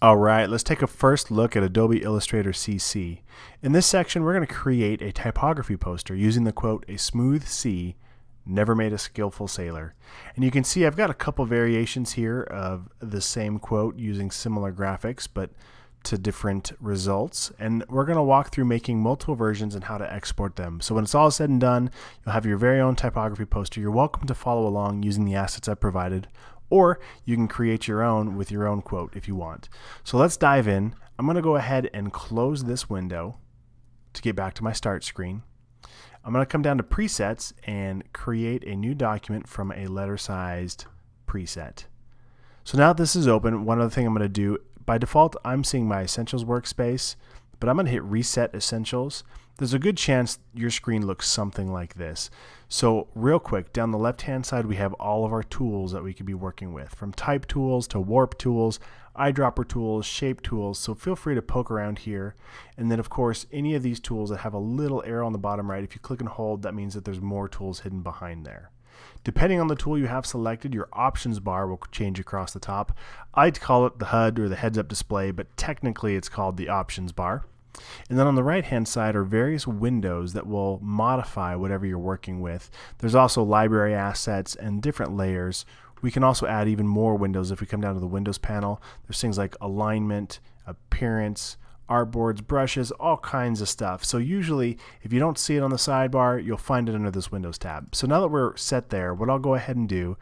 Alright, let's take a first look at Adobe Illustrator CC. In this section, we're going to create a typography poster using the quote, "A smooth sea never made a skillful sailor." And you can see I've got a couple variations here of the same quote using similar graphics, but to different results. And we're going to walk through making multiple versions and how to export them. So when it's all said and done, you'll have your very own typography poster. You're welcome to follow along using the assets I've provided, or you can create your own with your own quote if you want. So let's dive in. I'm going to go ahead and close this window to get back to my start screen. I'm going to come down to presets and create a new document from a letter-sized preset. So now that this is open, one other thing I'm going to do, by default I'm seeing my Essentials workspace, but I'm going to hit Reset Essentials. There's a good chance your screen looks something like this. So real quick, down the left hand side we have all of our tools that we could be working with, from type tools to warp tools, eyedropper tools, shape tools. So feel free to poke around here. And then of course any of these tools that have a little arrow on the bottom right, if you click and hold, that means that there's more tools hidden behind there. Depending on the tool you have selected, your options bar will change across the top. I'd call it the HUD or the heads-up display, but technically it's called the options bar. And then on the right hand side are various windows that will modify whatever you're working with. There's also library assets and different layers. We can also add even more windows if we come down to the Windows panel. There's things like alignment, appearance, artboards, brushes, all kinds of stuff. So usually if you don't see it on the sidebar, you'll find it under this Windows tab. So now that we're set there, what I'll go ahead and do,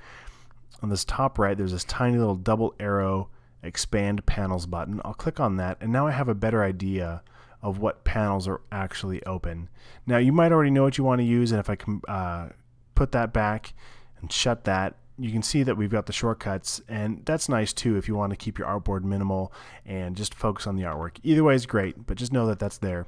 on this top right there's this tiny little double arrow expand panels button. I'll click on that, and now I have a better idea of what panels are actually open. Now you might already know what you want to use, and if I can put that back and shut that, you can see that we've got the shortcuts, and that's nice too if you want to keep your artboard minimal and just focus on the artwork. Either way is great, but just know that that's there.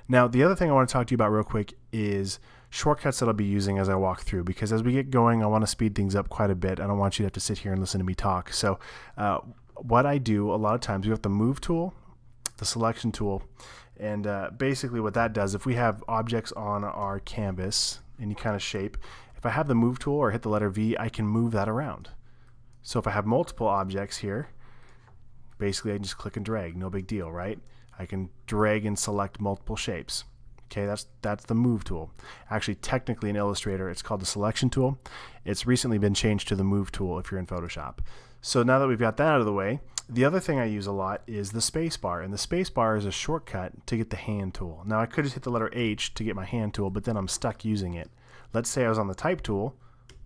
Now the other thing I want to talk to you about real quick is shortcuts that I'll be using as I walk through, because as we get going I want to speed things up quite a bit. I don't want you to have to sit here and listen to me talk. So what I do a lot of times, we have the move tool, the selection tool, and basically what that does, if we have objects on our canvas, any kind of shape, if I have the move tool or hit the letter V, I can move that around. So if I have multiple objects here, basically I can just click and drag, no big deal, right? I can drag and select multiple shapes. Okay, that's the move tool. Actually, technically in Illustrator it's called the selection tool. It's recently been changed to the move tool if you're in Photoshop. So now that we've got that out of the way, the other thing I use a lot is the space bar, and the space bar is a shortcut to get the hand tool. Now I could just hit the letter H to get my hand tool, but then I'm stuck using it. Let's say I was on the type tool,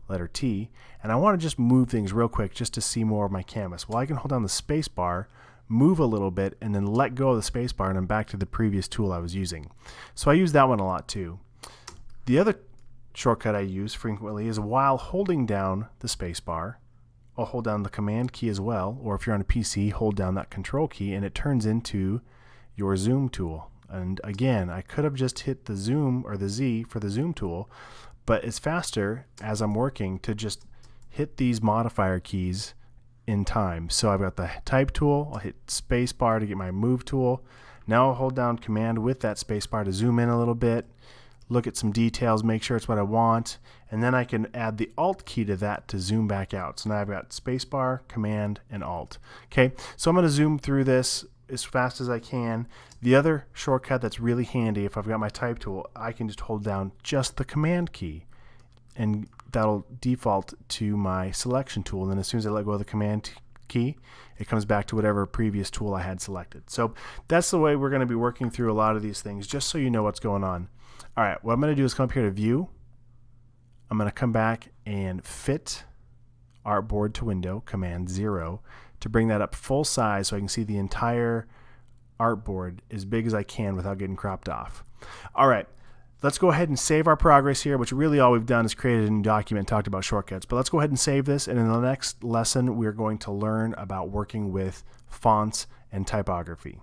letter T, and I want to just move things real quick just to see more of my canvas. Well, I can hold down the space bar, move a little bit, and then let go of the space bar, and I'm back to the previous tool I was using. So I use that one a lot too. The other shortcut I use frequently is while holding down the space bar, I'll hold down the command key as well, or if you're on a PC, hold down that control key, and it turns into your zoom tool. And again, I could have just hit the zoom or the Z for the zoom tool, but it's faster as I'm working to just hit these modifier keys in time. So I've got the type tool, I'll hit space bar to get my move tool. Now I'll hold down command with that space bar to zoom in a little bit, look at some details, make sure it's what I want, and then I can add the alt key to that to zoom back out. So now I've got space bar, command, and alt. Okay, so I'm going to zoom through this as fast as I can. The other shortcut that's really handy, if I've got my type tool, I can just hold down just the command key, and that'll default to my selection tool. And then as soon as I let go of the command key, it comes back to whatever previous tool I had selected. So that's the way we're going to be working through a lot of these things, just so you know what's going on. All right, what I'm going to do is come up here to View. I'm going to come back and fit Artboard to Window, Command 0, to bring that up full size so I can see the entire artboard as big as I can without getting cropped off. All right, let's go ahead and save our progress here, which really all we've done is created a new document and talked about shortcuts. But let's go ahead and save this, and in the next lesson we're going to learn about working with fonts and typography.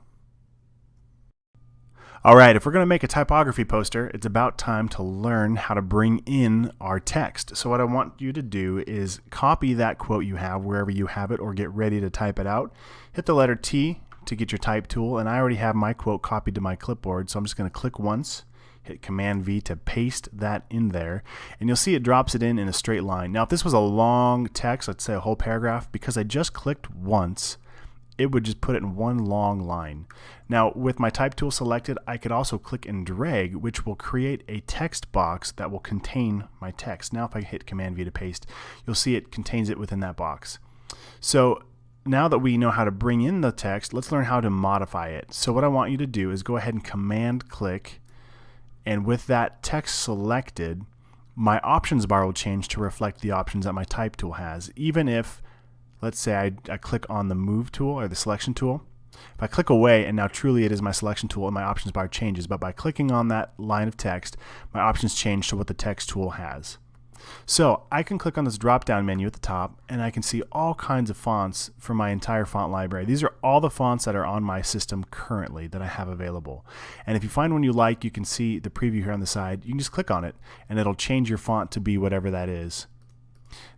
Alright, if we're going to make a typography poster, it's about time to learn how to bring in our text. So what I want you to do is copy that quote you have wherever you have it, or get ready to type it out. Hit the letter T to get your type tool, and I already have my quote copied to my clipboard, so I'm just going to click once, hit Command V to paste that in there, and you'll see it drops it in a straight line. Now if this was a long text, let's say a whole paragraph, because I just clicked once, it would just put it in one long line. Now with my type tool selected, I could also click and drag, which will create a text box that will contain my text. Now if I hit Command V to paste, you'll see it contains it within that box. So now that we know how to bring in the text, let's learn how to modify it. So what I want you to do is go ahead and Command click, and with that text selected, my options bar will change to reflect the options that my type tool has. Even if, let's say I click on the move tool or the selection tool, if I click away and now truly it is my selection tool and my options bar changes, but by clicking on that line of text, my options change to what the text tool has. So I can click on this drop down menu at the top and I can see all kinds of fonts from my entire font library. These are all the fonts that are on my system currently that I have available. And if you find one you like, you can see the preview here on the side. You can just click on it and it'll change your font to be whatever that is.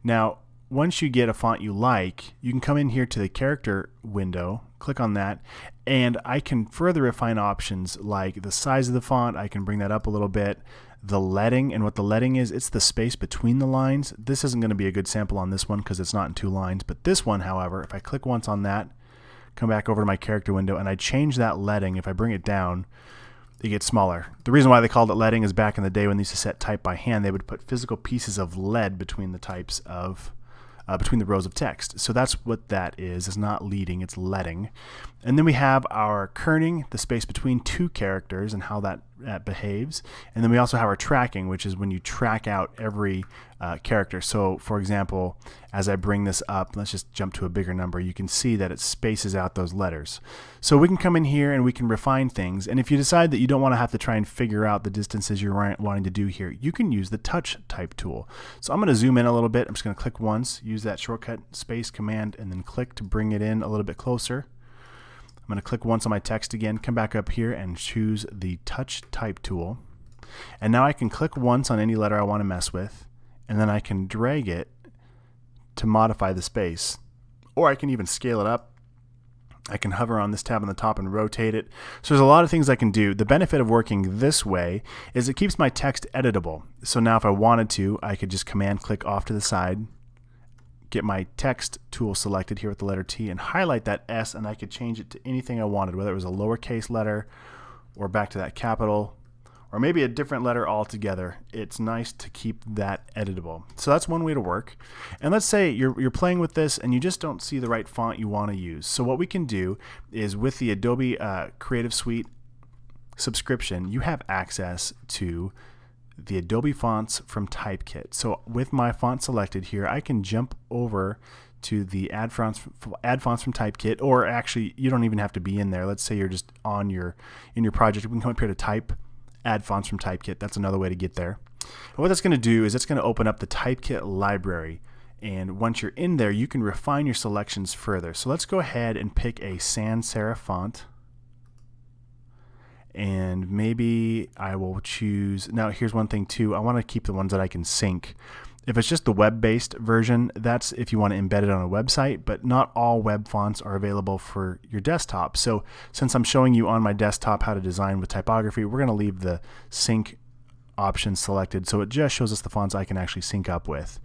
Now once you get a font you like, you can come in here to the character window, click on that, and I can further refine options like the size of the font. I can bring that up a little bit. The leading, and what the leading is, it's the space between the lines. This isn't going to be a good sample on this one because it's not in 2 lines, but this one, however, if I click once on that, come back over to my character window, and I change that leading, if I bring it down, it gets smaller. The reason why they called it leading is back in the day when they used to set type by hand, they would put physical pieces of lead between the types of between the rows of text. So that's what that is. It's not leading, it's leading. And then we have our kerning, the space between 2 characters and how that behaves. And then we also have our tracking, which is when you track out every character. So for example, as I bring this up, let's just jump to a bigger number, you can see that it spaces out those letters. So we can come in here and we can refine things. And if you decide that you don't want to have to try and figure out the distances you're wanting to do here, you can use the touch type tool. So I'm going to zoom in a little bit. I'm just going to click once, use that shortcut space command, and then click to bring it in a little bit closer. I'm going to click once on my text again, come back up here and choose the touch type tool. And now I can click once on any letter I want to mess with, and then I can drag it to modify the space. Or I can even scale it up. I can hover on this tab on the top and rotate it. So there's a lot of things I can do. The benefit of working this way is it keeps my text editable. So now if I wanted to, I could just command click off to the side, get my text tool selected here with the letter T, and highlight that S, and I could change it to anything I wanted, whether it was a lowercase letter or back to that capital, or maybe a different letter altogether. It's nice to keep that editable. So that's one way to work. And let's say you're playing with this and you just don't see the right font you want to use. So what we can do is with the Adobe Creative Suite subscription, you have access to the Adobe fonts from Typekit. So with my font selected here, I can jump over to the add fonts from Typekit, or actually you don't even have to be in there. Let's say you're just in your project. We can come up here to type, add fonts from Typekit. That's another way to get there. And what that's going to do is it's going to open up the Typekit library. And once you're in there, you can refine your selections further. So let's go ahead and pick a sans serif font. And maybe I will choose, now here's one thing too, I want to keep the ones that I can sync. If it's just the web-based version, that's if you want to embed it on a website, but not all web fonts are available for your desktop. So since I'm showing you on my desktop how to design with typography, we're going to leave the sync option selected so it just shows us the fonts I can actually sync up with.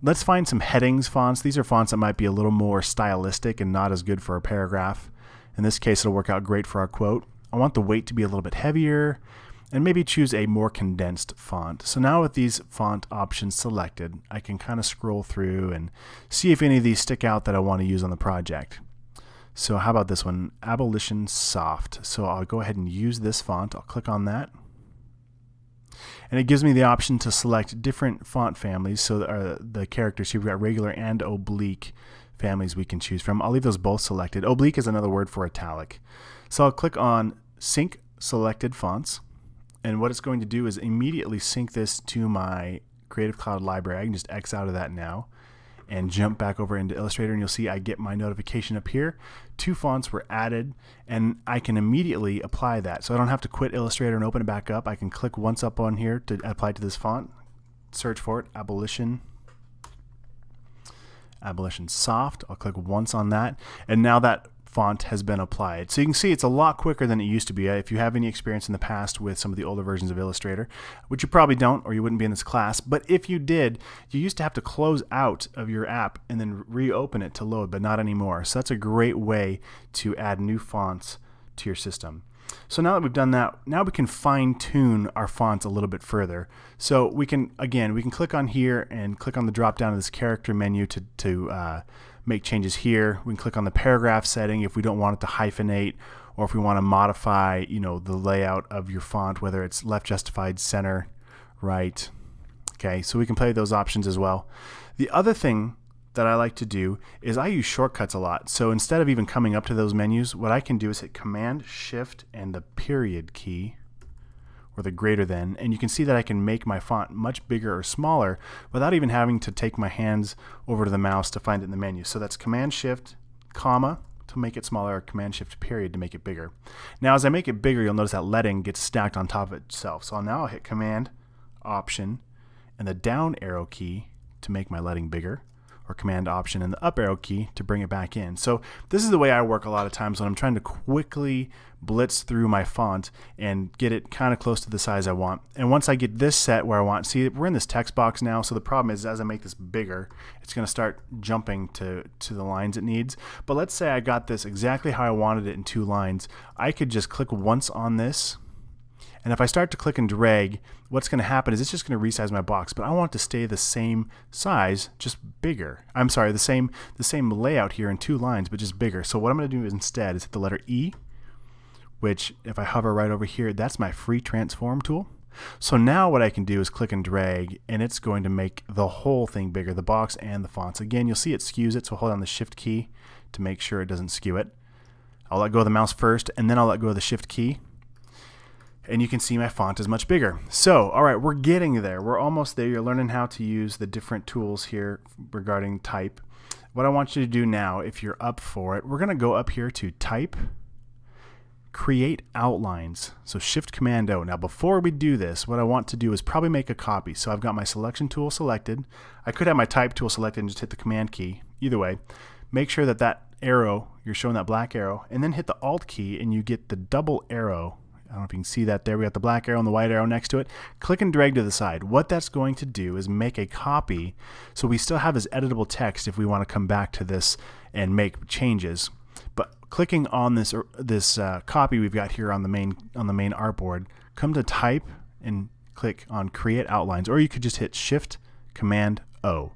Let's find some headings fonts. These are fonts that might be a little more stylistic and not as good for a paragraph. In this case, it'll work out great for our quote. I want the weight to be a little bit heavier, and maybe choose a more condensed font. So now with these font options selected, I can kind of scroll through and see if any of these stick out that I want to use on the project. So how about this one, Abolition Soft. So I'll go ahead and use this font. I'll click on that. And it gives me the option to select different font families. So the characters here, we've got regular and oblique families we can choose from. I'll leave those both selected. Oblique is another word for italic. So I'll click on Sync Selected Fonts, and what it's going to do is immediately sync this to my Creative Cloud library. I can just X out of that now and jump back over into Illustrator, and you'll see I get my notification up here. 2 fonts were added, and I can immediately apply that. So I don't have to quit Illustrator and open it back up. I can click once up on here to apply to this font, search for it, Abolition Soft. I'll click once on that, and now that font has been applied. So you can see it's a lot quicker than it used to be. If you have any experience in the past with some of the older versions of Illustrator, which you probably don't or you wouldn't be in this class, but if you did, you used to have to close out of your app and then reopen it to load, but not anymore. So that's a great way to add new fonts to your system. So now that we've done that, now we can fine-tune our fonts a little bit further. So we can, again, we can click on here and click on the drop down of this character menu to make changes here. We can click on the paragraph setting if we don't want it to hyphenate, or if we want to modify, you know, the layout of your font, whether it's left justified, center, right. Okay, so we can play with those options as well. The other thing that I like to do is I use shortcuts a lot. So instead of even coming up to those menus, what I can do is hit Command, Shift, and the period key, or the greater than, and you can see that I can make my font much bigger or smaller without even having to take my hands over to the mouse to find it in the menu. So that's Command Shift, comma, to make it smaller, or Command Shift period to make it bigger. Now as I make it bigger, you'll notice that leading gets stacked on top of itself. So now I'll hit Command, Option, and the down arrow key to make my leading bigger, or Command, Option, and the up arrow key to bring it back in. So this is the way I work a lot of times when I'm trying to quickly blitz through my font and get it kind of close to the size I want. And once I get this set where I want, see, we're in this text box now, so the problem is as I make this bigger, it's going to start jumping to the lines it needs. But let's say I got this exactly how I wanted it in 2 lines. I could just click once on this, and if I start to click and drag, what's going to happen is it's just going to resize my box, but I want it to stay the same size, just bigger. I'm sorry, the same layout here in 2 lines, but just bigger. So what I'm going to do instead is hit the letter E, which if I hover right over here, that's my free transform tool. So now what I can do is click and drag, and it's going to make the whole thing bigger, the box and the fonts. Again, you'll see it skews it, so hold on the Shift key to make sure it doesn't skew it. I'll let go of the mouse first, and then I'll let go of the Shift key. And you can see my font is much bigger. So, all right, we're getting there. We're almost there. You're learning how to use the different tools here regarding type. What I want you to do now, if you're up for it, we're going to go up here to Type, Create Outlines. So Shift Command O. Now, before we do this, what I want to do is probably make a copy. So I've got my selection tool selected. I could have my type tool selected and just hit the Command key. Either way, make sure that that arrow, you're showing that black arrow, and then hit the Alt key and you get the double arrow. I don't know if you can see that there. We got the black arrow and the white arrow next to it. Click and drag to the side. What that's going to do is make a copy, so we still have this editable text if we want to come back to this and make changes. But clicking on this copy we've got here on the main artboard, come to Type and click on Create Outlines, or you could just hit Shift Command O.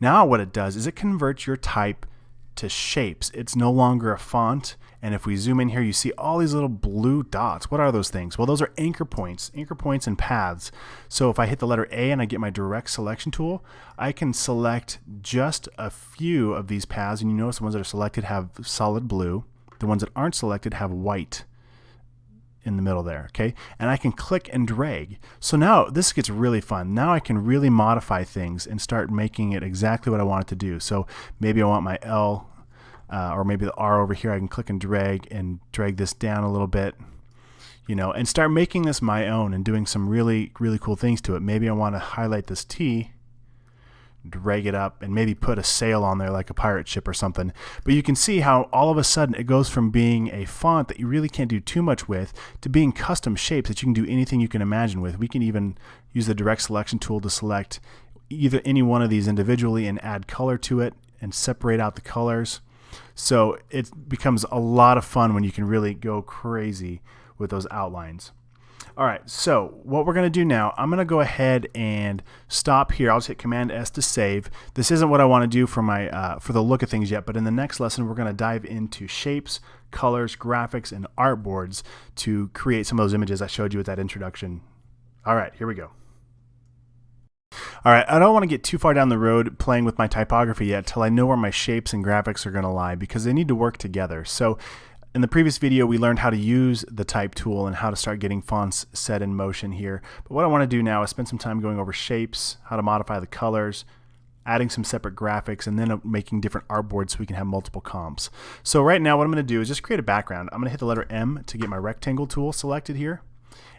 Now what it does is it converts your type to shapes. It's no longer a font. And if we zoom in here, you see all these little blue dots. What are those things? Well, those are anchor points and paths. So if I hit the letter A and I get my direct selection tool, I can select just a few of these paths. And you notice the ones that are selected have solid blue. The ones that aren't selected have white in the middle there, okay? And I can click and drag. So now this gets really fun. Now I can really modify things and start making it exactly what I want it to do. So maybe I want my L or maybe the R over here. I can click and drag this down a little bit, you know, and start making this my own and doing some really cool things to it. Maybe I want to highlight this T, drag it up, and maybe put a sail on there like a pirate ship or something. But you can see how all of a sudden it goes from being a font that you really can't do too much with to being custom shapes that you can do anything you can imagine with. We can even use the direct selection tool to select either any one of these individually and add color to it and separate out the colors. So it becomes a lot of fun when you can really go crazy with those outlines. All right, so what we're going to do now, I'm going to go ahead and stop here. I'll just hit Command S to save. This isn't what I want to do for my for the look of things yet, but in the next lesson we're going to dive into shapes, colors, graphics, and artboards to create some of those images I showed you with that introduction. All right, here we go. All right, I don't want to get too far down the road playing with my typography yet till I know where my shapes and graphics are going to lie, because they need to work together. So in the previous video, we learned how to use the type tool and how to start getting fonts set in motion here. But what I want to do now is spend some time going over shapes, how to modify the colors, adding some separate graphics, and then making different artboards so we can have multiple comps. So right now what I'm going to do is just create a background. I'm going to hit the letter M to get my rectangle tool selected here.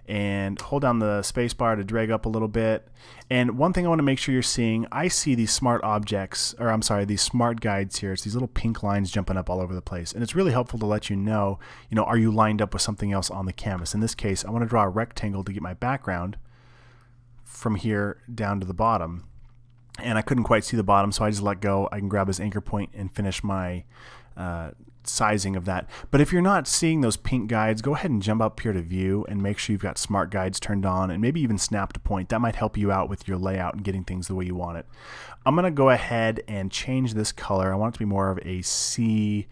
and hold down the space bar to drag up a little bit. And one thing I want to make sure you're seeing, I see these smart objects, or I'm sorry, these smart guides here. It's these little pink lines jumping up all over the place. And it's really helpful to let you know, are you lined up with something else on the canvas? In this case, I want to draw a rectangle to get my background from here down to the bottom. And I couldn't quite see the bottom, so I just let go. I can grab this anchor point and finish my sizing of that. But if you're not seeing those pink guides, go ahead and jump up here to view and make sure you've got smart guides turned on, and maybe even snap to point. That might help you out with your layout and getting things the way you want it. I'm going to go ahead and change this color. I want it to be more of a sea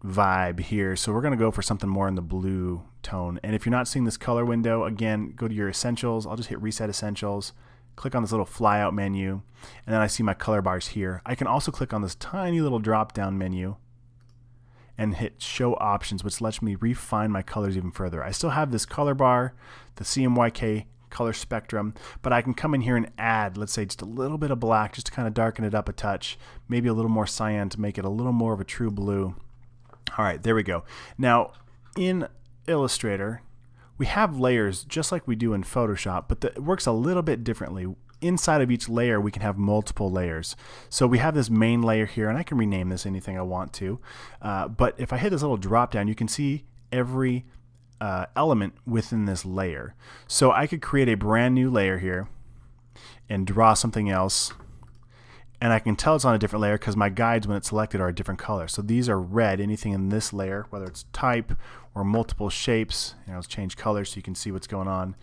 vibe here, so we're going to go for something more in the blue tone. And if you're not seeing this color window, again, go to your essentials. I'll just hit reset essentials, click on this little flyout menu, and then I see my color bars here. I can also click on this tiny little drop down menu and hit show options, which lets me refine my colors even further. I still have this color bar, the CMYK color spectrum, but I can come in here and add, let's say, just a little bit of black just to kind of darken it up a touch, maybe a little more cyan to make it a little more of a true blue. All right, there we go. Now in Illustrator, we have layers just like we do in Photoshop, but it works a little bit differently. Inside of each layer, we can have multiple layers. So we have this main layer here, and I can rename this anything I want to. But if I hit this little drop down, you can see every element within this layer. So I could create a brand new layer here and draw something else. And I can tell it's on a different layer because my guides, when it's selected, are a different color. So these are red. Anything in this layer, whether it's type or multiple shapes, let's change colors so you can see what's going on.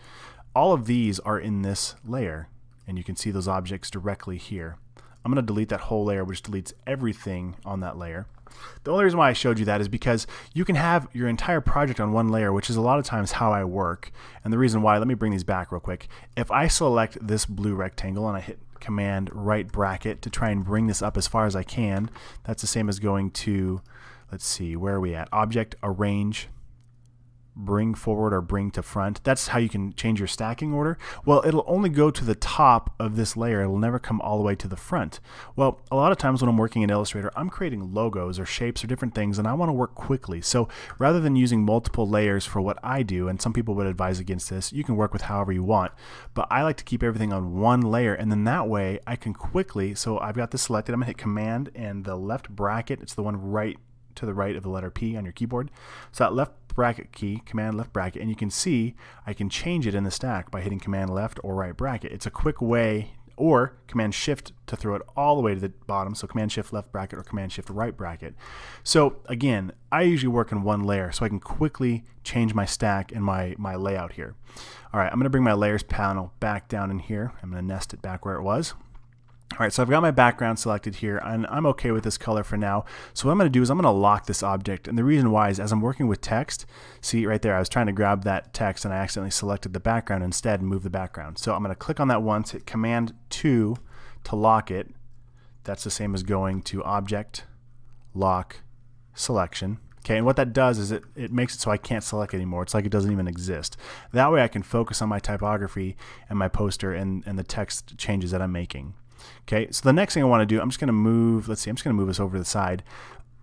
All of these are in this layer, and you can see those objects directly here. I'm going to delete that whole layer, which deletes everything on that layer. The only reason why I showed you that is because you can have your entire project on one layer, which is a lot of times how I work. And the reason why, let me bring these back real quick. If I select this blue rectangle and I hit Command right bracket to try and bring this up as far as I can, that's the same as going to, let's see, where are we at? Object, arrange, bring forward or bring to front. That's how you can change your stacking order. Well, it'll only go to the top of this layer. It'll never come all the way to the front. Well, a lot of times when I'm working in Illustrator, I'm creating logos or shapes or different things, and I want to work quickly. So rather than using multiple layers for what I do, and some people would advise against this, you can work with however you want, but I like to keep everything on one layer, and then that way I can quickly, so I've got this selected, I'm going to hit Command and the left bracket, it's the one right to the right of the letter P on your keyboard. So that left bracket key, Command left bracket, and you can see I can change it in the stack by hitting Command left or right bracket. It's a quick way, or Command Shift to throw it all the way to the bottom, so Command Shift left bracket or Command Shift right bracket. So again, I usually work in one layer so I can quickly change my stack and my layout here. All right, I'm going to bring my layers panel back down in here. I'm going to nest it back where it was. All right, so I've got my background selected here, and I'm okay with this color for now. So what I'm going to do is I'm going to lock this object, and the reason why is as I'm working with text, see right there, I was trying to grab that text and I accidentally selected the background instead and move the background. So I'm going to click on that once, hit Command 2 to lock it. That's the same as going to Object, Lock, Selection. Okay, and what that does is it makes it so I can't select anymore. It's like it doesn't even exist. That way I can focus on my typography and my poster and the text changes that I'm making. Okay, so the next thing I want to do, I'm just going to move, let's see, I'm just going to move this over to the side.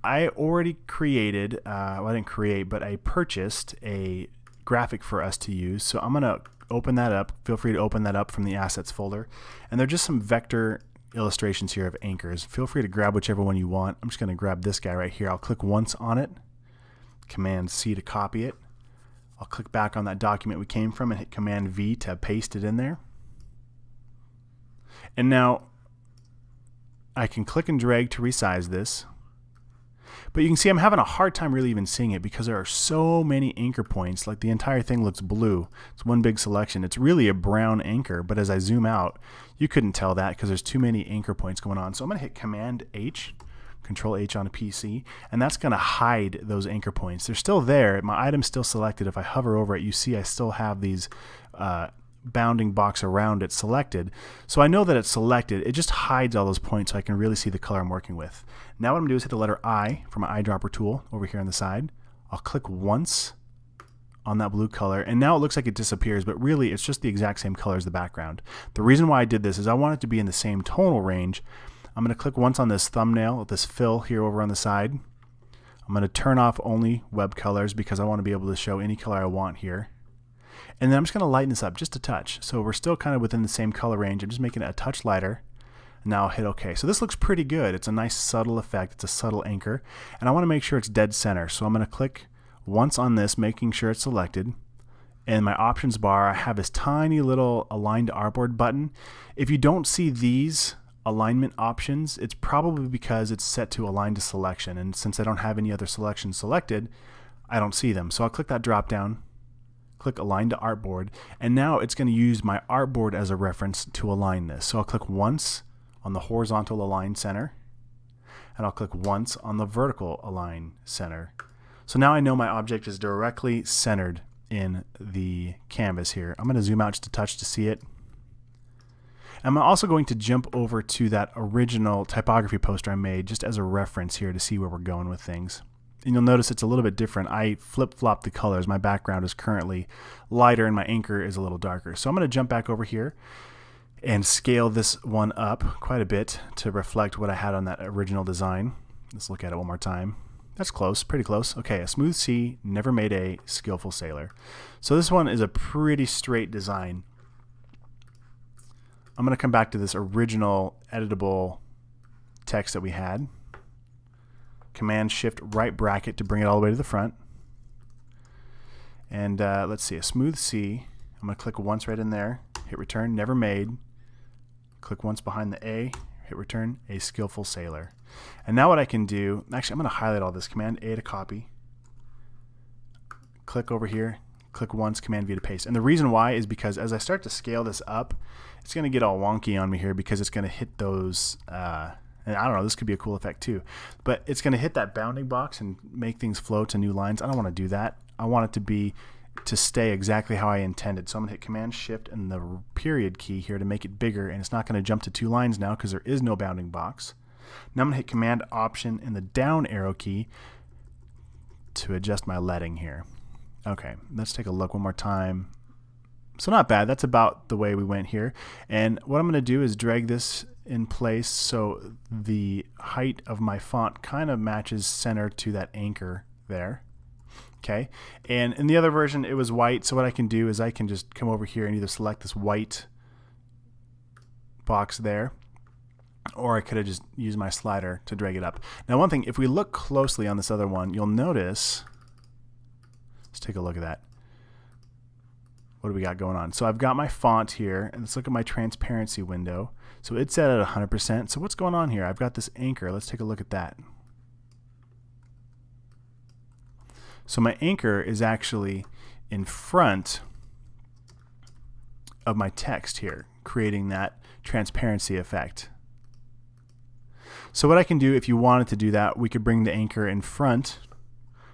I already created, well, I didn't create, but I purchased a graphic for us to use. So I'm going to open that up. Feel free to open that up from the assets folder. And they're just some vector illustrations here of anchors. Feel free to grab whichever one you want. I'm just going to grab this guy right here. I'll click once on it, Command C to copy it. I'll click back on that document we came from and hit Command V to paste it in there. And now I can click and drag to resize this. But you can see I'm having a hard time really even seeing it because there are so many anchor points. Like the entire thing looks blue. It's one big selection. It's really a brown anchor, but as I zoom out, you couldn't tell that because there's too many anchor points going on. So I'm going to hit Command H, Control H on a PC, and that's going to hide those anchor points. They're still there. My item's still selected. If I hover over it, you see I still have these bounding box around it selected. So I know that it's selected. It just hides all those points so I can really see the color I'm working with. Now what I'm going to do is hit the letter I from my eyedropper tool over here on the side. I'll click once on that blue color, and now it looks like it disappears, but really it's just the exact same color as the background. The reason why I did this is I want it to be in the same tonal range. I'm going to click once on this thumbnail, this fill here over on the side. I'm going to turn off only web colors because I want to be able to show any color I want here. And then I'm just going to lighten this up just a touch. So we're still kind of within the same color range. I'm just making it a touch lighter. Now I'll hit OK. So this looks pretty good. It's a nice subtle effect. It's a subtle anchor. And I want to make sure it's dead center. So I'm going to click once on this, making sure it's selected. In my options bar, I have this tiny little align to artboard button. If you don't see these alignment options, it's probably because it's set to align to selection. And since I don't have any other selections selected, I don't see them. So I'll click that drop down, click align to artboard, and now it's going to use my artboard as a reference to align this. So I'll click once on the horizontal align center, and I'll click once on the vertical align center. So now I know my object is directly centered in the canvas here. I'm going to zoom out just a touch to see it. I'm also going to jump over to that original typography poster I made just as a reference here to see where we're going with things. And you'll notice it's a little bit different. I flip-flop the colors. My background is currently lighter and my anchor is a little darker. So I'm going to jump back over here and scale this one up quite a bit to reflect what I had on that original design. Let's look at it one more time. That's close, pretty close. Okay, a smooth sea, never made a skillful sailor. So this one is a pretty straight design. I'm going to come back to this original editable text that we had. Command Shift right bracket to bring it all the way to the front. And let's see, a smooth sea. I'm going to click once right in there, hit return, never made. Click once behind the A, hit return, a skillful sailor. And now what I can do, actually I'm going to highlight all this, Command A to copy. Click over here, click once, Command V to paste. And the reason why is because as I start to scale this up, it's going to get all wonky on me here because it's going to hit those, and I don't know, this could be a cool effect too, but it's going to hit that bounding box and make things flow to new lines. I don't want to do that. I want it to stay exactly how I intended. So I'm going to hit Command Shift and the period key here to make it bigger, and it's not going to jump to 2 lines now because there is no bounding box. Now I'm going to hit Command Option and the down arrow key to adjust my leading here. Okay, let's take a look one more time. So not bad. That's about the way we went here. And what I'm going to do is drag this in place so the height of my font kind of matches center to that anchor there. Okay, and in the other version it was white, so what I can do is I can just come over here and either select this white box there, or I could have just used my slider to drag it up. Now one thing, if we look closely on this other one, you'll notice, let's take a look at that. What do we got going on? So I've got my font here, and let's look at my transparency window. So it's set at 100%. So what's going on here? I've got this anchor. Let's take a look at that. So my anchor is actually in front of my text here, creating that transparency effect. So what I can do, if you wanted to do that, we could bring the anchor in front,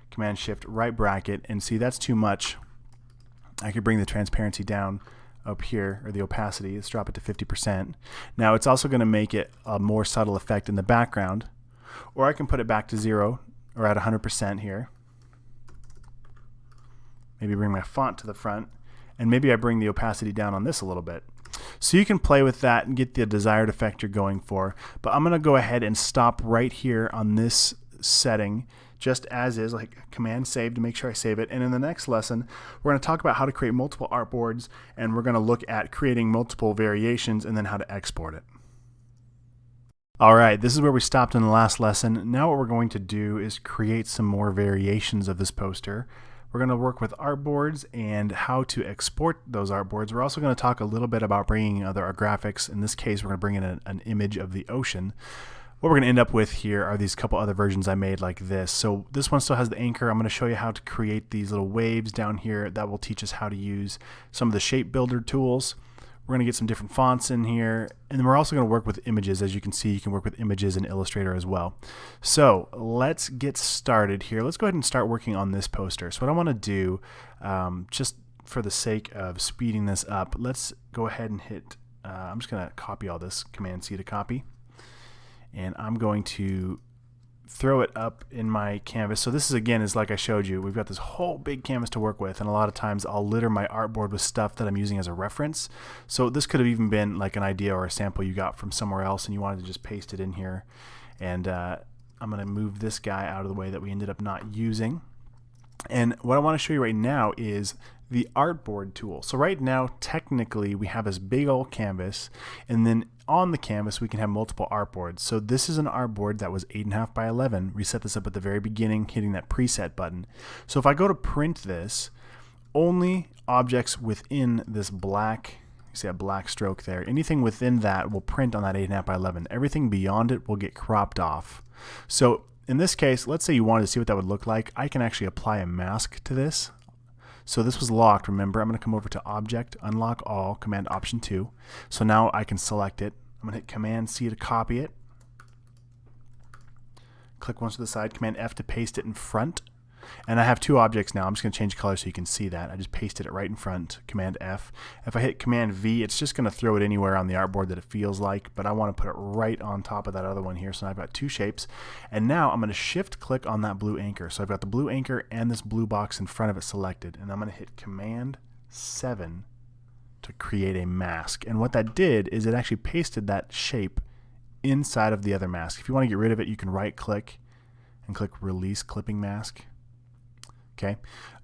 Command Shift right bracket, and see that's too much. I could bring the transparency down up here, or the opacity. Let's drop it to 50%. Now it's also going to make it a more subtle effect in the background, or I can put it back to 0 or at 100% here. Maybe bring my font to the front, and maybe I bring the opacity down on this a little bit. So you can play with that and get the desired effect you're going for. But I'm going to go ahead and stop right here on this setting just as is, like Command Save to make sure I save it. And in the next lesson, we're going to talk about how to create multiple artboards, and we're going to look at creating multiple variations and then how to export it. Alright, this is where we stopped in the last lesson. Now what we're going to do is create some more variations of this poster. We're going to work with artboards and how to export those artboards. We're also going to talk a little bit about bringing other graphics. In this case, we're going to bring in an image of the ocean. What we're going to end up with here are these couple other versions I made like this. So this one still has the anchor. I'm going to show you how to create these little waves down here. That will teach us how to use some of the shape builder tools. We're going to get some different fonts in here, and then we're also going to work with images. As you can see, you can work with images in Illustrator as well. So let's get started here. Let's go ahead and start working on this poster. So what I want to do, just for the sake of speeding this up, let's go ahead and hit, I'm just going to copy all this, Command C to copy, and I'm going to throw it up in my canvas. So this is, again, is like I showed you, we've got this whole big canvas to work with, and a lot of times I'll litter my artboard with stuff that I'm using as a reference. So this could have even been like an idea or a sample you got from somewhere else and you wanted to just paste it in here. And I'm going to move this guy out of the way that we ended up not using. And what I want to show you right now is the Artboard tool. So right now, technically, we have this big old canvas, and then on the canvas, we can have multiple artboards. So this is an artboard that was 8.5 by 11. We set this up at the very beginning, hitting that preset button. So if I go to print this, only objects within this black, you see a black stroke there, anything within that will print on that 8.5 by 11. Everything beyond it will get cropped off. So in this case, let's say you wanted to see what that would look like. I can actually apply a mask to this. So this was locked, remember. I'm going to come over to Object, Unlock All, Command Option 2. So now I can select it. I'm going to hit Command C to copy it. Click once to the side, Command F to paste it in front. And I have two objects now. I'm just going to change color so you can see that. I just pasted it right in front, Command F. If I hit Command V, it's just going to throw it anywhere on the artboard that it feels like, but I want to put it right on top of that other one here. So I've got two shapes. And now I'm going to shift click on that blue anchor. So I've got the blue anchor and this blue box in front of it selected. And I'm going to hit Command 7 to create a mask. And what that did is it actually pasted that shape inside of the other mask. If you want to get rid of it, you can right click and click Release Clipping Mask. Okay,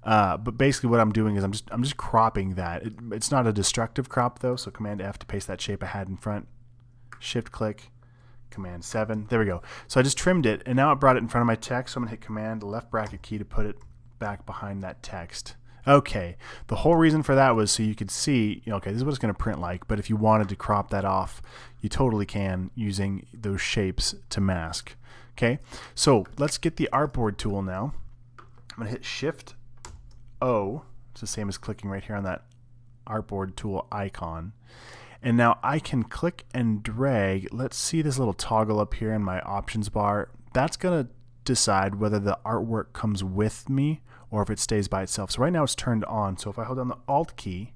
but basically what I'm doing is I'm just cropping that. It's not a destructive crop though, so Command F to paste that shape I had in front. Shift click, Command 7. There we go. So I just trimmed it, and now it brought it in front of my text. So I'm gonna hit Command left bracket key to put it back behind that text. Okay, the whole reason for that was so you could see, okay, this is what it's gonna print like. But if you wanted to crop that off, you totally can using those shapes to mask. Okay, so let's get the Artboard tool now. I'm going to hit Shift O. It's the same as clicking right here on that Artboard tool icon. And now I can click and drag. Let's see this little toggle up here in my options bar. That's going to decide whether the artwork comes with me or if it stays by itself. So right now it's turned on. So if I hold down the Alt key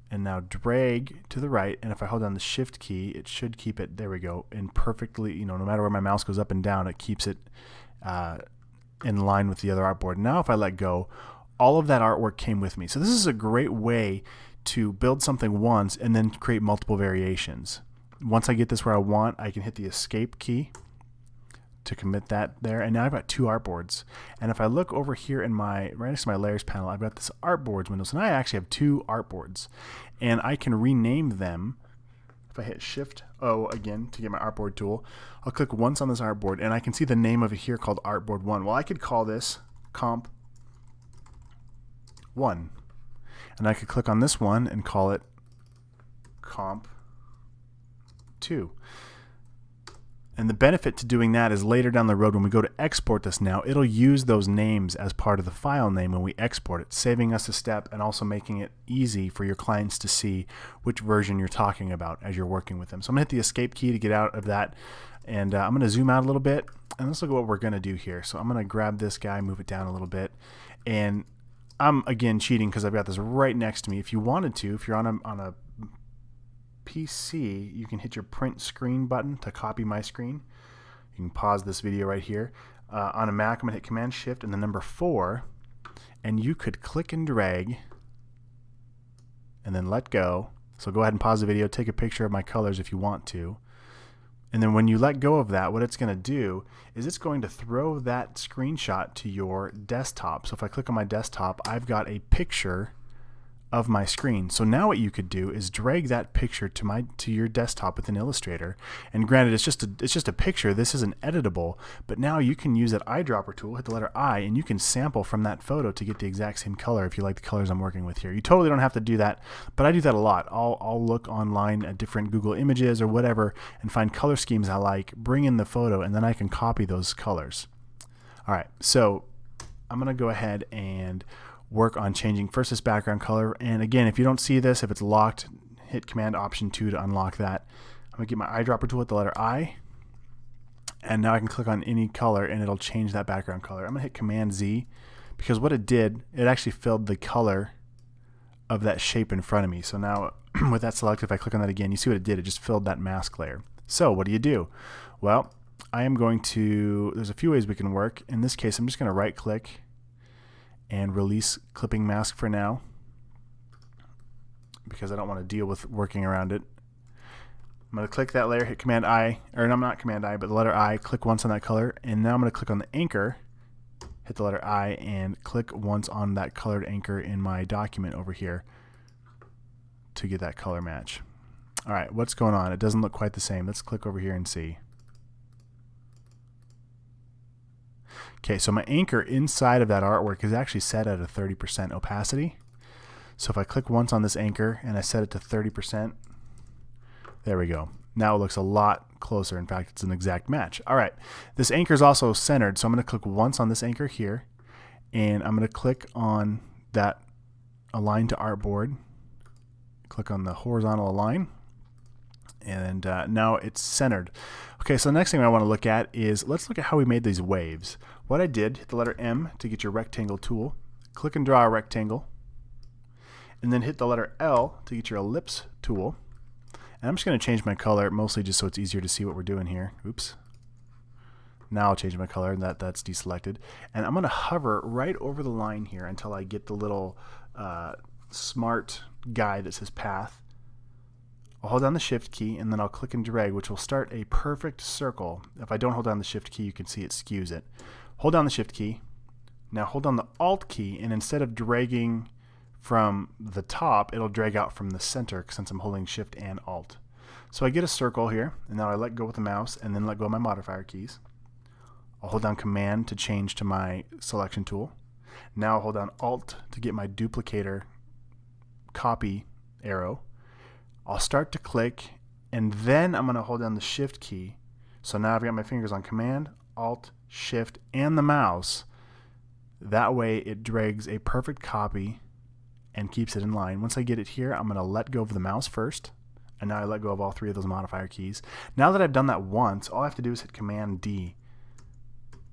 and now drag to the right, and if I hold down the Shift key, it should keep it, there we go, and perfectly, no matter where my mouse goes up and down, it keeps it in line with the other artboard. Now if I let go, all of that artwork came with me. So this is a great way to build something once and then create multiple variations. Once I get this where I want, I can hit the Escape key to commit that there, and now I've got two artboards. And if I look over here in my, right next to my layers panel, I've got this Artboards window. So now I actually have two artboards, and I can rename them. If I hit Shift O again to get my Artboard tool, I'll click once on this artboard and I can see the name of it here called Artboard 1. Well, I could call this Comp 1. And I could click on this one and call it Comp 2. And the benefit to doing that is later down the road when we go to export this now, it'll use those names as part of the file name when we export it, saving us a step and also making it easy for your clients to see which version you're talking about as you're working with them. So I'm going to hit the Escape key to get out of that, and I'm going to zoom out a little bit, and let's look at what we're going to do here. So I'm going to grab this guy, move it down a little bit, and I'm again cheating because I've got this right next to me. If you wanted to, if you're on a PC, you can hit your print screen button to copy my screen. You can pause this video right here. On a Mac, I'm going to hit Command Shift and the number 4, and you could click and drag and then let go. So go ahead and pause the video, take a picture of my colors if you want to. And then when you let go of that, what it's going to do is it's going to throw that screenshot to your desktop. So if I click on my desktop, I've got a picture of my screen. So now what you could do is drag that picture to your desktop within Illustrator. And granted, it's just a picture. This isn't editable, but now you can use that eyedropper tool, hit the letter I, and you can sample from that photo to get the exact same color if you like the colors I'm working with here. You totally don't have to do that, but I do that a lot. I'll look online at different Google Images or whatever and find color schemes I like, bring in the photo, and then I can copy those colors. All right, so I'm going to go ahead and work on changing first this background color. And again, if you don't see this, if it's locked, hit Command Option 2 to unlock that. I'm going to get my eyedropper tool with the letter I, and now I can click on any color and it'll change that background color. I'm going to hit Command Z because what it did, it actually filled the color of that shape in front of me. So now with that selected, if I click on that again, you see what it did. It just filled that mask layer. So what do? Well, I am going to, there's a few ways we can work. In this case, I'm just going to right click and release clipping mask for now because I don't want to deal with working around it. I'm going to click that layer, hit Command I, or no, not Command I, but the letter I, click once on that color, and now I'm going to click on the anchor, hit the letter I, and click once on that colored anchor in my document over here to get that color match. All right, what's going on? It doesn't look quite the same. Let's click over here and see. Okay, so my anchor inside of that artwork is actually set at a 30% opacity. So if I click once on this anchor and I set it to 30%, there we go. Now it looks a lot closer. In fact, it's an exact match. All right, this anchor is also centered, so I'm going to click once on this anchor here, and I'm going to click on that align to artboard, click on the horizontal align, and now it's centered. Okay, so the next thing I want to look at is, let's look at how we made these waves. What I did, hit the letter M to get your rectangle tool, click and draw a rectangle, and then hit the letter L to get your ellipse tool. And I'm just going to change my color, mostly just so it's easier to see what we're doing here. Oops. Now I'll change my color, and that's deselected. And I'm going to hover right over the line here until I get the little smart guy that says path. I'll hold down the shift key, and then I'll click and drag, which will start a perfect circle. If I don't hold down the shift key, you can see it skews it. Hold down the shift key. Now hold down the alt key, and instead of dragging from the top, it'll drag out from the center since I'm holding shift and alt. So I get a circle here, and now I let go with the mouse and then let go of my modifier keys. I'll hold down command to change to my selection tool. Now I'll hold down alt to get my duplicator copy arrow. I'll start to click, and then I'm going to hold down the shift key. So now I've got my fingers on command, alt, shift, and the mouse. That way it drags a perfect copy and keeps it in line. Once I get it here, I'm going to let go of the mouse first, and now I let go of all three of those modifier keys. Now that I've done that once, all I have to do is hit Command D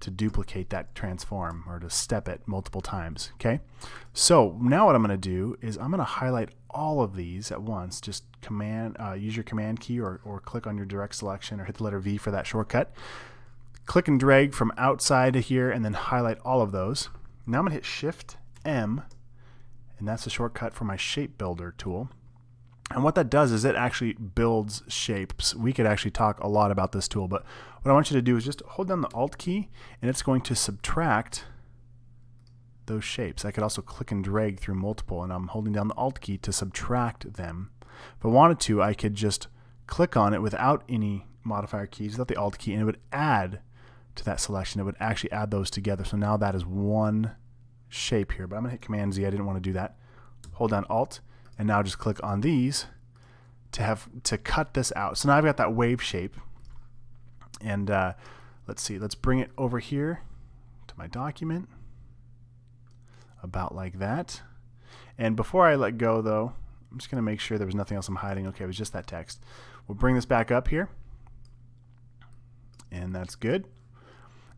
to duplicate that transform, or to step it multiple times. Okay, so now what I'm going to do is I'm going to highlight all of these at once. Just use your command key, or click on your direct selection, or hit the letter V for that shortcut. Click and drag from outside to here, and then highlight all of those. Now I'm going to hit Shift M, and that's the shortcut for my shape builder tool. And what that does is it actually builds shapes. We could actually talk a lot about this tool, but what I want you to do is just hold down the alt key, and it's going to subtract those shapes. I could also click and drag through multiple, and I'm holding down the alt key to subtract them. If I wanted to, I could just click on it without any modifier keys, without the alt key, and it would add to that selection. It would actually add those together. So now that is one shape here, but I'm going to hit Command Z. I didn't want to do that. Hold down Alt, and now just click on these to cut this out. So now I've got that wave shape, and let's see, let's bring it over here to my document, about like that. And before I let go though, I'm just going to make sure there was nothing else I'm hiding. Okay, it was just that text. We'll bring this back up here, and that's good.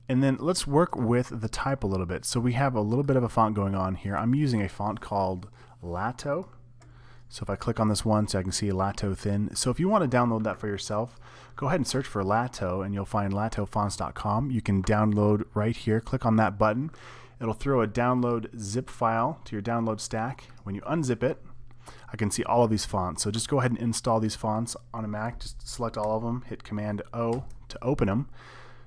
And then let's work with the type a little bit. So we have a little bit of a font going on here. I'm using a font called Lato. So if I click on this one, so I can see Lato Thin. So if you want to download that for yourself, go ahead and search for Lato, and you'll find latofonts.com. You can download right here. Click on that button. It'll throw a download zip file to your download stack. When you unzip it, I can see all of these fonts. So just go ahead and install these fonts on a Mac. Just select all of them, hit Command O to open them.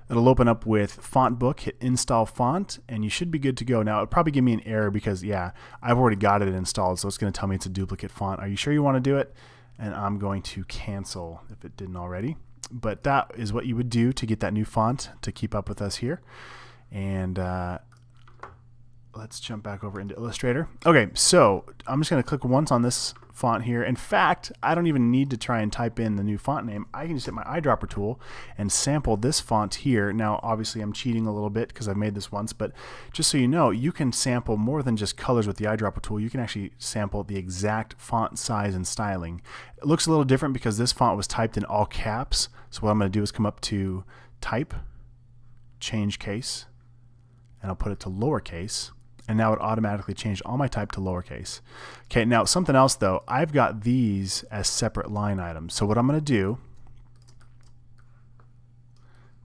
It'll open up with Font Book, hit Install Font, and you should be good to go. Now, it'll probably give me an error because, yeah, I've already got it installed, so it's going to tell me it's a duplicate font. Are you sure you want to do it? And I'm going to cancel if it didn't already. But that is what you would do to get that new font to keep up with us here. And let's jump back over into Illustrator. Okay, so I'm just going to click once on this font here. In fact, I don't even need to try and type in the new font name. I can just hit my eyedropper tool and sample this font here. Now, obviously, I'm cheating a little bit because I've made this once, but just so you know, you can sample more than just colors with the eyedropper tool. You can actually sample the exact font size and styling. It looks a little different because this font was typed in all caps. So what I'm going to do is come up to Type, Change Case, and I'll put it to lowercase. And now it automatically changed all my type to lowercase. Okay, now something else though, I've got these as separate line items. So what I'm going to do,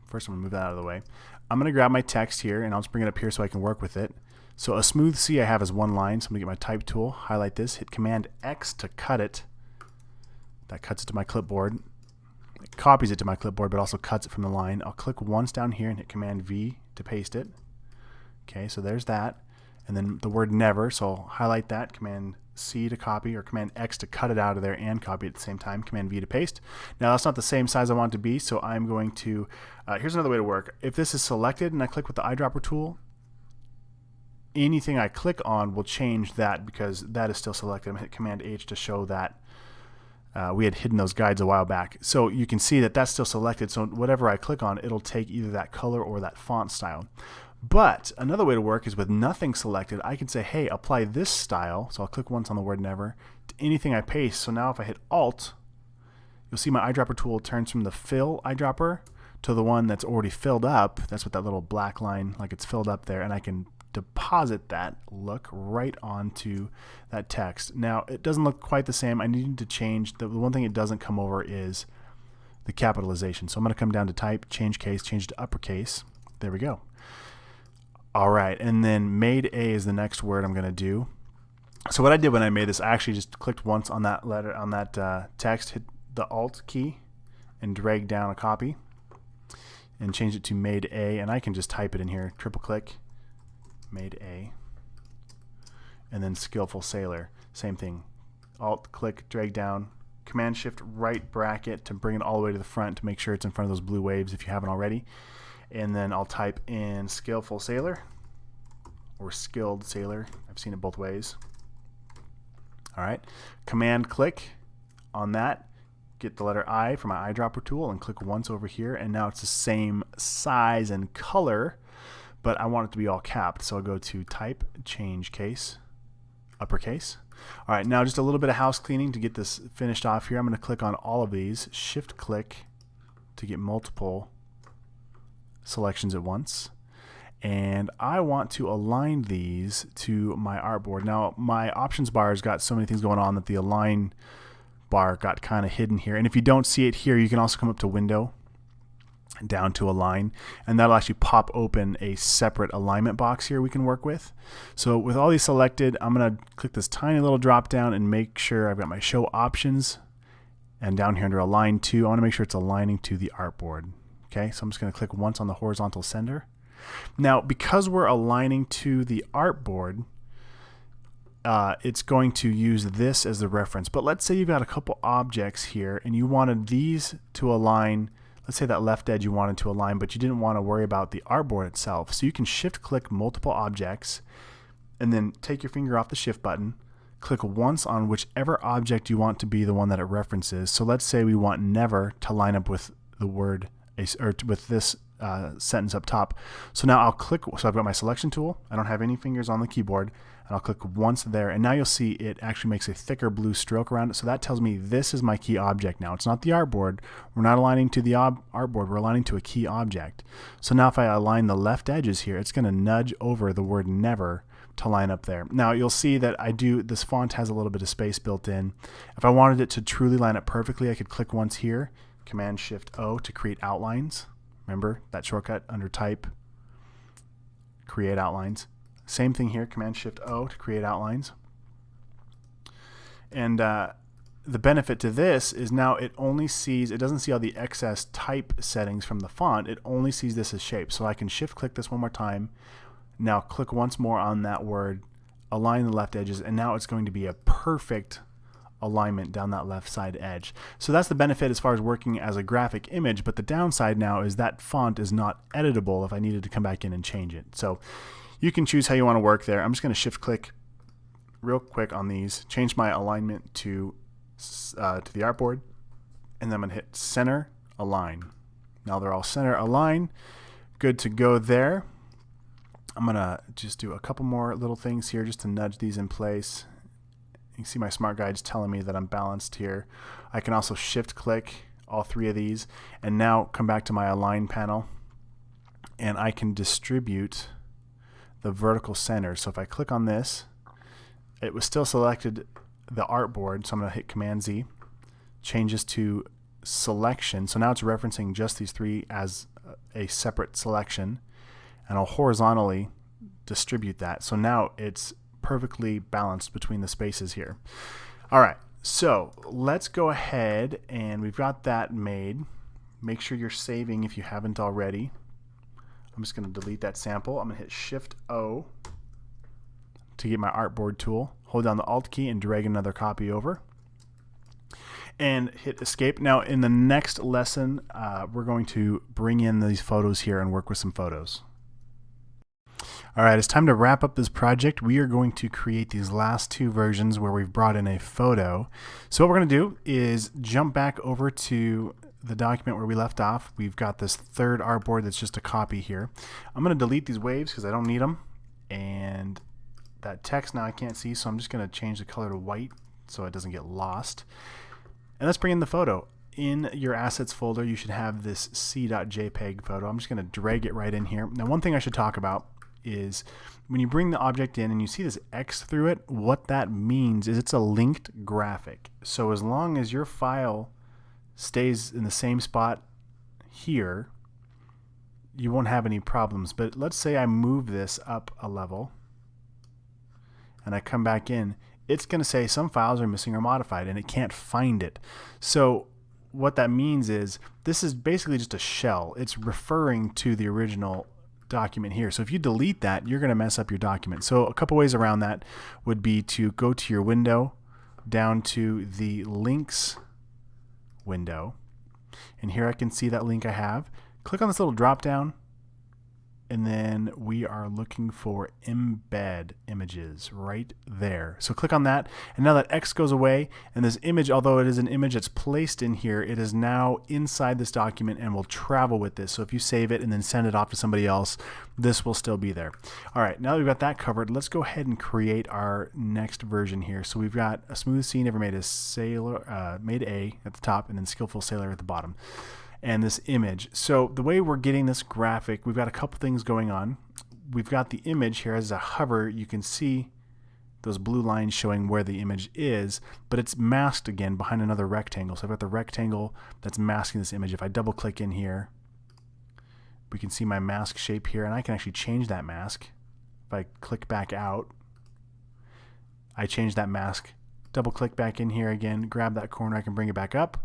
first I'm going to move that out of the way. I'm going to grab my text here, and I'll just bring it up here so I can work with it. So a smooth C I have as one line, so I'm going to get my type tool, highlight this, hit Command X to cut it. That cuts it to my clipboard. It copies it to my clipboard, but also cuts it from the line. I'll click once down here and hit Command V to paste it. Okay, so there's that. And then the word never, so I'll highlight that, Command C to copy, or Command X to cut it out of there and copy it at the same time, Command V to paste. Now that's not the same size I want it to be, so I'm going to, here's another way to work. If this is selected and I click with the eyedropper tool, anything I click on will change that because that is still selected. I'm going to hit Command H to show that. We had hidden those guides a while back. So you can see that that's still selected, so whatever I click on, it'll take either that color or that font style. But another way to work is with nothing selected, I can say, hey, apply this style, so I'll click once on the word never, to anything I paste. So now if I hit Alt, you'll see my eyedropper tool turns from the fill eyedropper to the one that's already filled up. That's what that little black line, like it's filled up there, and I can deposit that look right onto that text. Now it doesn't look quite the same. I need to change, the one thing it doesn't come over is the capitalization. So I'm going to come down to type, change case, change it to uppercase. There we go. All right, and then made A is the next word I'm going to do. So what I did when I made this, I actually just clicked once on that letter, on that text, hit the Alt key, and drag down a copy, and change it to made A, and I can just type it in here, triple click, made A, and then skillful sailor, same thing, Alt click, drag down, Command Shift right bracket to bring it all the way to the front to make sure it's in front of those blue waves if you haven't already. And then I'll type in skillful sailor or skilled sailor. I've seen it both ways. All right, Command click on that, get the letter I for my eyedropper tool and click once over here, and now it's the same size and color, but I want it to be all capped. So I'll go to type, change case, uppercase. All right, now just a little bit of house cleaning to get this finished off here. I'm going to click on all of these, shift click to get multiple selections at once, and I want to align these to my artboard. Now my options bar has got so many things going on that the align bar got kind of hidden here, and if you don't see it here, you can also come up to window, down to align, and that'll actually pop open a separate alignment box here we can work with. So with all these selected, I'm going to click this tiny little drop down and make sure I've got my show options, and down here under align to, I want to make sure it's aligning to the artboard. Okay, so I'm just going to click once on the horizontal center. Now, because we're aligning to the artboard, it's going to use this as the reference. But let's say you've got a couple objects here and you wanted these to align. Let's say that left edge you wanted to align, but you didn't want to worry about the artboard itself. So you can shift click multiple objects and then take your finger off the shift button, click once on whichever object you want to be the one that it references. So let's say we want never to line up with the word, or with this sentence up top. So now I'll click, so I've got my selection tool, I don't have any fingers on the keyboard, and I'll click once there, and now you'll see it actually makes a thicker blue stroke around it. So that tells me this is my key object now. It's not the artboard. We're not aligning to the artboard, we're aligning to a key object. So now if I align the left edges here, it's going to nudge over the word never to line up there. Now you'll see that this font has a little bit of space built in. If I wanted it to truly line up perfectly, I could click once here, Command Shift O to create outlines. Remember that shortcut under type, create outlines. Same thing here, Command Shift O to create outlines. And the benefit to this is now it doesn't see all the excess type settings from the font, it only sees this as shape. So I can shift click this one more time, now click once more on that word, align the left edges, and now it's going to be a perfect alignment down that left side edge. So that's the benefit as far as working as a graphic image, but the downside now is that font is not editable if I needed to come back in and change it. So you can choose how you want to work there. I'm just going to shift click real quick on these, change my alignment to the artboard, and then I'm going to hit center align. Now they're all center align, good to go there. I'm going to just do a couple more little things here just to nudge these in place. You can see my smart guide's telling me that I'm balanced here. I can also shift click all three of these and now come back to my align panel, and I can distribute the vertical center. So if I click on this, it was still selected the artboard, so I'm going to hit Command Z, changes to selection. So now it's referencing just these three as a separate selection, and I'll horizontally distribute that. So now it's perfectly balanced between the spaces here. All right, so let's go ahead, and we've got that made. Make sure you're saving if you haven't already. I'm just going to delete that sample. I'm going to hit Shift O to get my artboard tool. Hold down the Alt key and drag another copy over. And hit Escape. Now in the next lesson, we're going to bring in these photos here and work with some photos. Alright, it's time to wrap up this project. We are going to create these last two versions where we've brought in a photo. So what we're going to do is jump back over to the document where we left off. We've got this third artboard that's just a copy here. I'm going to delete these waves because I don't need them. And that text now I can't see, so I'm just going to change the color to white so it doesn't get lost. And let's bring in the photo. In your assets folder, you should have this c.jpg photo. I'm just going to drag it right in here. Now, one thing I should talk about is when you bring the object in and you see this X through it, what that means is it's a linked graphic. So as long as your file stays in the same spot here, you won't have any problems. But let's say I move this up a level and I come back in, it's going to say some files are missing or modified, and it can't find it. So what that means is this is basically just a shell. It's referring to the original document here. So if you delete that, you're going to mess up your document. So a couple ways around that would be to go to your window, down to the links window, and here I can see that link I have. Click on this little drop down, and then we are looking for embed images right there. So click on that, and now that X goes away, and this image, although it is an image that's placed in here, it is now inside this document and will travel with this. So if you save it and then send it off to somebody else, this will still be there. All right, now that we've got that covered, let's go ahead and create our next version here. So we've got a smooth C, never made a sailor, made A at the top, and then skillful sailor at the bottom. And this image. So the way we're getting this graphic, we've got a couple things going on. We've got the image here as a hover. You can see those blue lines showing where the image is, but it's masked again behind another rectangle. So I've got the rectangle that's masking this image. If I double click in here, we can see my mask shape here, and I can actually change that mask. If I click back out, I change that mask. Double click back in here again, grab that corner, I can bring it back up.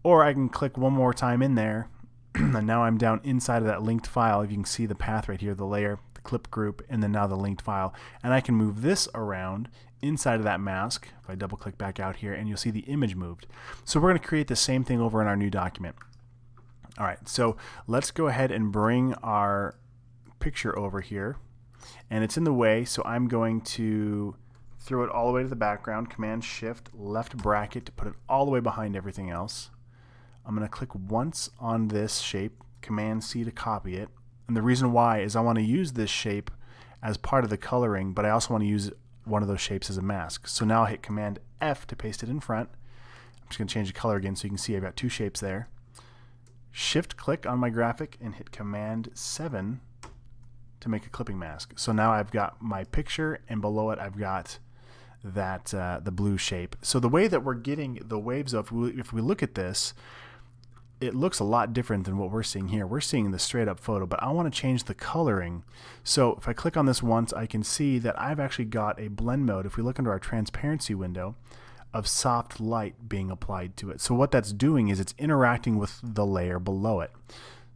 Or I can click one more time in there, and now I'm down inside of that linked file. You can see the path right here, the layer, the clip group, and then now the linked file. And I can move this around inside of that mask. If I double click back out here, and you'll see the image moved. So we're going to create the same thing over in our new document. All right, so let's go ahead and bring our picture over here. And it's in the way, so I'm going to throw it all the way to the background, Command-Shift, left bracket to put it all the way behind everything else. I'm going to click once on this shape, Command-C to copy it. And the reason why is I want to use this shape as part of the coloring, but I also want to use one of those shapes as a mask. So now I'll hit Command-F to paste it in front. I'm just going to change the color again so you can see I've got two shapes there. Shift-click on my graphic and hit Command-7 to make a clipping mask. So now I've got my picture, and below it I've got that the blue shape. So the way that we're getting the waves, if we look at this, it looks a lot different than what we're seeing here. We're seeing the straight up photo, but I want to change the coloring. So if I click on this once, I can see that I've actually got a blend mode, if we look under our transparency window, of soft light being applied to it. So what that's doing is it's interacting with the layer below it.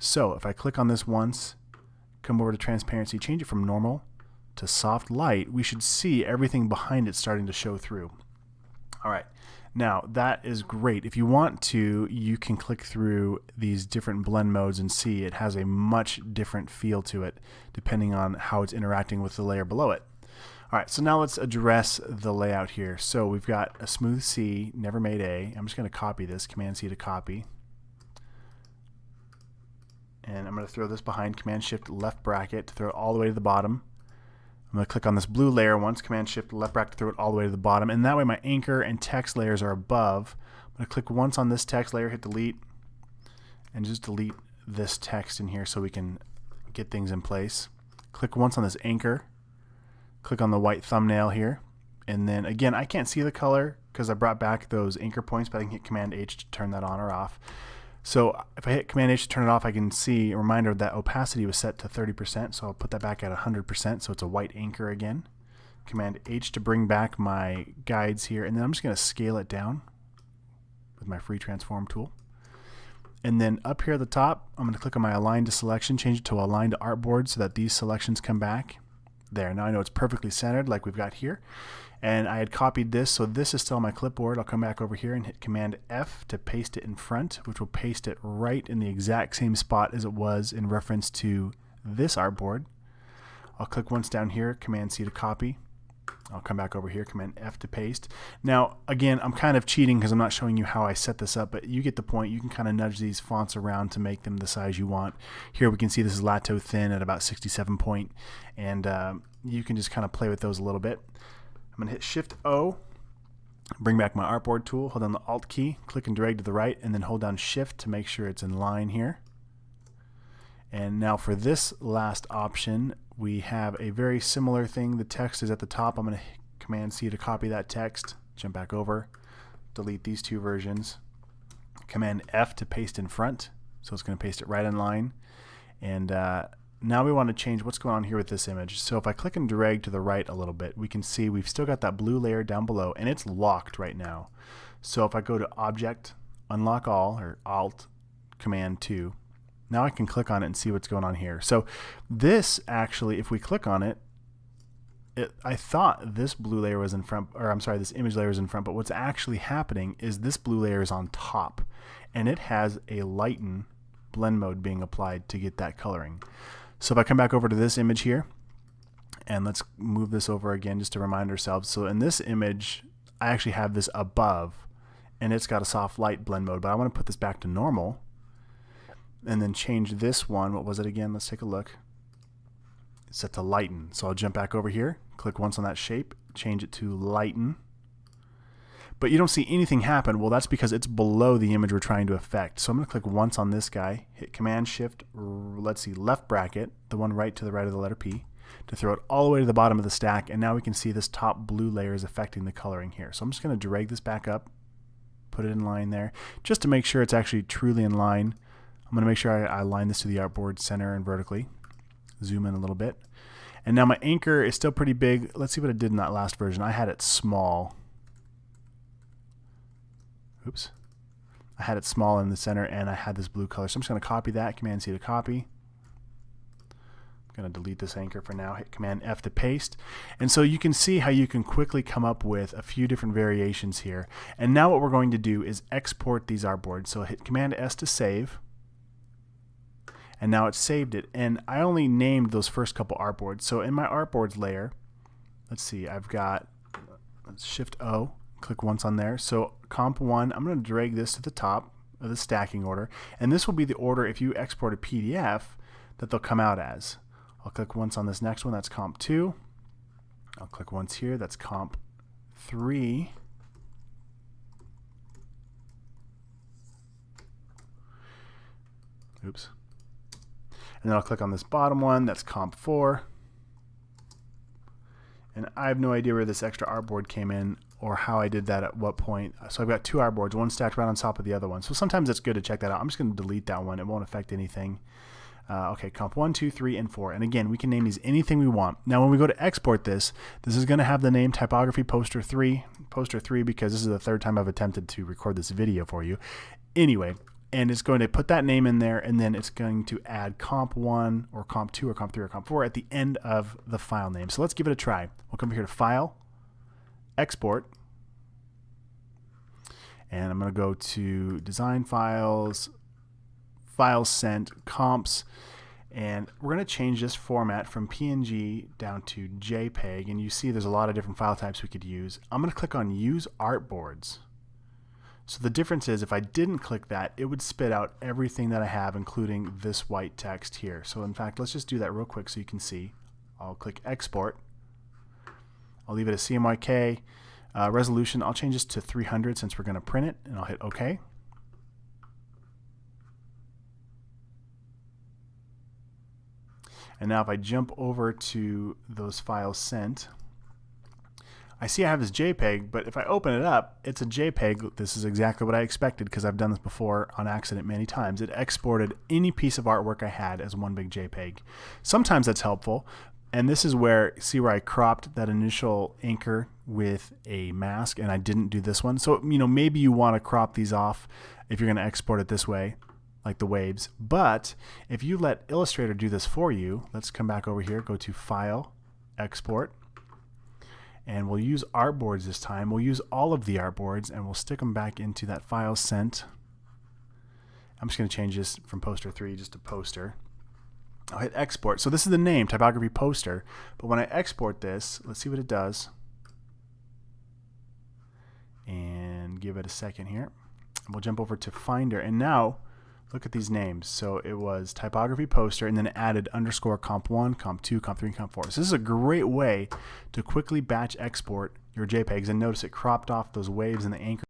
So if I click on this once, come over to transparency, change it from normal to soft light, we should see everything behind it starting to show through. All right. Now that is great. If you want to, you can click through these different blend modes and see it has a much different feel to it depending on how it's interacting with the layer below it. Alright, so now let's address the layout here. So we've got a smooth C, never made A. I'm just going to copy this, Command-C to copy. And I'm going to throw this behind, Command-Shift left bracket to throw it all the way to the bottom. I'm going to click on this blue layer once, Command-Shift left bracket to throw it all the way to the bottom, and that way my anchor and text layers are above. I'm going to click once on this text layer, hit delete, and just delete this text in here so we can get things in place. Click once on this anchor, click on the white thumbnail here, and then again I can't see the color because I brought back those anchor points, but I can hit Command-H to turn that on or off. So if I hit Command-H to turn it off, I can see a reminder that opacity was set to 30%, so I'll put that back at 100%, so it's a white anchor again. Command-H to bring back my guides here, and then I'm just going to scale it down with my free transform tool. And then up here at the top, I'm going to click on my Align to Selection, change it to Align to Artboards so that these selections come back. There, now I know it's perfectly centered like we've got here. And I had copied this, so this is still on my clipboard. I'll come back over here and hit Command F to paste it in front, which will paste it right in the exact same spot as it was in reference to this artboard. I'll click once down here, Command C to copy. I'll come back over here, Command F to paste. Now, again, I'm kind of cheating because I'm not showing you how I set this up, but you get the point. You can kind of nudge these fonts around to make them the size you want. Here we can see this is Lato Thin at about 67 point, and you can just kind of play with those a little bit. I'm going to hit Shift-O, bring back my Artboard tool, hold down the Alt key, click and drag to the right, and then hold down Shift to make sure it's in line here. And now for this last option, we have a very similar thing. The text is at the top. I'm going to Command C to copy that text, jump back over, delete these two versions, Command F to paste in front, so it's going to paste it right in line. And now we want to change what's going on here with this image. So if I click and drag to the right a little bit, we can see we've still got that blue layer down below, and it's locked right now. So if I go to Object, Unlock All, or Alt, Command 2, now I can click on it and see what's going on here. So this actually, if we click on it, I thought this blue layer was in front, or I'm sorry, this image layer is in front, but what's actually happening is this blue layer is on top, and it has a lighten blend mode being applied to get that coloring. So if I come back over to this image here, and let's move this over again just to remind ourselves. So in this image, I actually have this above, and it's got a soft light blend mode, but I want to put this back to normal, and then change this one. What was it again? Let's take a look. It's set to lighten. So I'll jump back over here, click once on that shape, change it to lighten. But you don't see anything happen. Well, that's because it's below the image we're trying to affect. So I'm going to click once on this guy, hit Command Shift, let's see, left bracket, the one right to the right of the letter P, to throw it all the way to the bottom of the stack. And now we can see this top blue layer is affecting the coloring here. So I'm just going to drag this back up, put it in line there, just to make sure it's actually truly in line. I'm going to make sure I align this to the artboard center and vertically. Zoom in a little bit. And now my anchor is still pretty big. Let's see what it did in that last version. I had it small. Oops. I had it small in the center, and I had this blue color. So I'm just going to copy that, Command C to copy. I'm going to delete this anchor for now, hit Command F to paste. And so you can see how you can quickly come up with a few different variations here. And now what we're going to do is export these artboards. So hit Command S to save. And now it's saved it, and I only named those first couple artboards. So in my artboards layer, let's see, I've got Shift O, click once on there. So Comp 1, I'm going to drag this to the top of the stacking order, and this will be the order if you export a PDF that they'll come out as. I'll click once on this next one, that's Comp 2. I'll click once here, that's Comp 3. Oops. And then I'll click on this bottom one, that's Comp 4. And I have no idea where this extra artboard came in or how I did that at what point. So I've got two artboards, one stacked right on top of the other one. So sometimes it's good to check that out. I'm just going to delete that one. It won't affect anything. Okay, Comp 1, 2, 3, and 4. And again, we can name these anything we want. Now when we go to export this, this is going to have the name Typography Poster 3, because this is the third time I've attempted to record this video for you. Anyway, and it's going to put that name in there, and then it's going to add Comp 1 or Comp 2 or Comp 3 or Comp 4 at the end of the file name. So let's give it a try. We'll come here to File, Export, and I'm going to go to Design Files, Files Sent, Comps, and we're going to change this format from PNG down to JPEG, and you see there's a lot of different file types we could use. I'm going to click on Use Artboards. So the difference is if I didn't click that, it would spit out everything that I have, including this white text here. So in fact, let's just do that real quick so you can see. I'll click Export. I'll leave it as CMYK. Resolution, I'll change this to 300 since we're going to print it, and I'll hit OK. And now if I jump over to those files sent, I see I have this JPEG, but if I open it up, it's a JPEG. This is exactly what I expected because I've done this before on accident many times. It exported any piece of artwork I had as one big JPEG. Sometimes that's helpful, and this is where, see where I cropped that initial anchor with a mask, and I didn't do this one. So, you know, maybe you want to crop these off if you're going to export it this way. like the waves. But if you let Illustrator do this for you, let's come back over here, go to File, Export, and we'll use Artboards this time. We'll use all of the Artboards and we'll stick them back into that file sent. I'm just going to change this from poster 3 just to poster. I'll hit export. So this is the name, Typography Poster. But when I export this, let's see what it does. And give it a second here. And we'll jump over to Finder. And now, look at these names. So it was Typography Poster, and then it added underscore comp1, comp2, comp3, and comp4. So this is a great way to quickly batch export your JPEGs. And notice it cropped off those waves and the anchor.